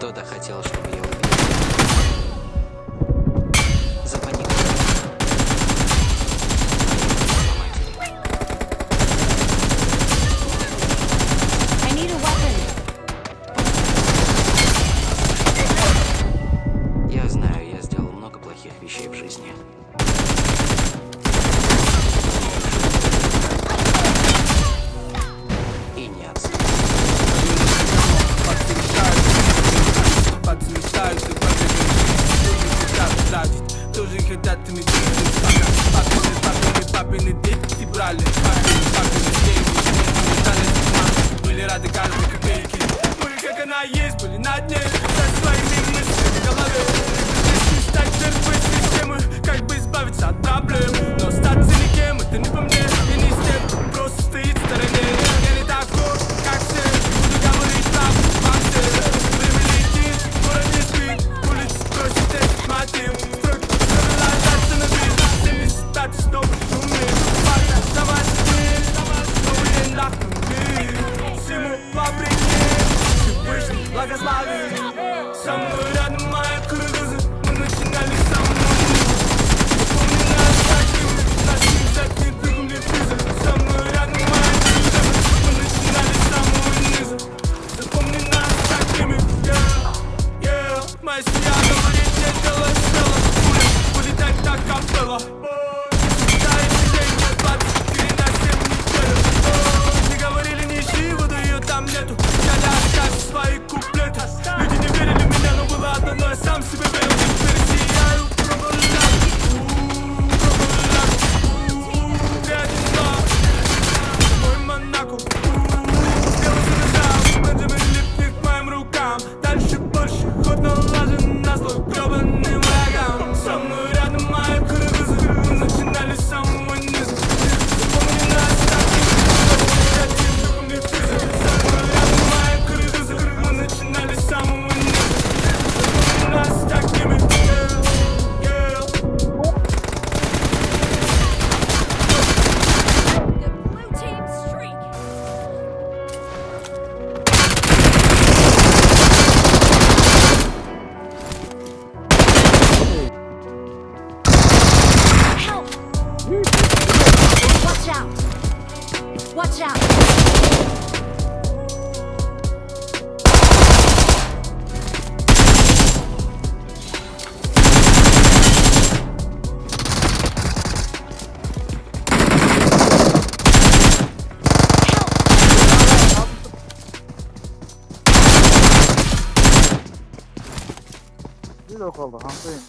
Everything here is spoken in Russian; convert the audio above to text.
Кто-то хотел, чтобы я убил. Запаниковал. I need a weapon. Я знаю, я сделал много плохих вещей в жизни. И не отстал. Тоже хотят ты медведь, папины дети брали, были рады каждой копейке. Мы как она есть, были на дне, со своими мыслями в голове. Если стать жертвой системы, как бы избавиться от проблем. Но остаться никем, это не по мне, и не с тем, кто просто стоит в стороне. Я не такой, как все, буду говорить правду вам всем. Время летит, город не спит, улицы просит этот мотив. Благослови, со мной рядом мои крылья, мы начинали со мной. Помни нас такими, нас не двигали физы. Со мной рядом мои крылья, мы начинали с самого низа. Запомни нас такими, yeah. Моя семья говорит, нет дела, села. Будет так капелла. Считаете деньги, 24 на 7 неделю. Не говорили, не ищи воду, ее там нету. Я не свои куплеты. Люди не верили в меня, но было одно, но я сам себе верил. Теперь сияю, пробовали мой Монако. Сделал за Бенджамин липнет к моим рукам. Дальше больше, ход налажен на злой гребаным врагам. Со мной рядом мои крылья, мы начинали с самого низа. Запомни нас такими, со мной рядом мои крылья, мы начинали с самого низа. Запомни нас такими, yeah. The blue team streak. Help! Watch out! Watch out! Bir de kaldı. Hankayım.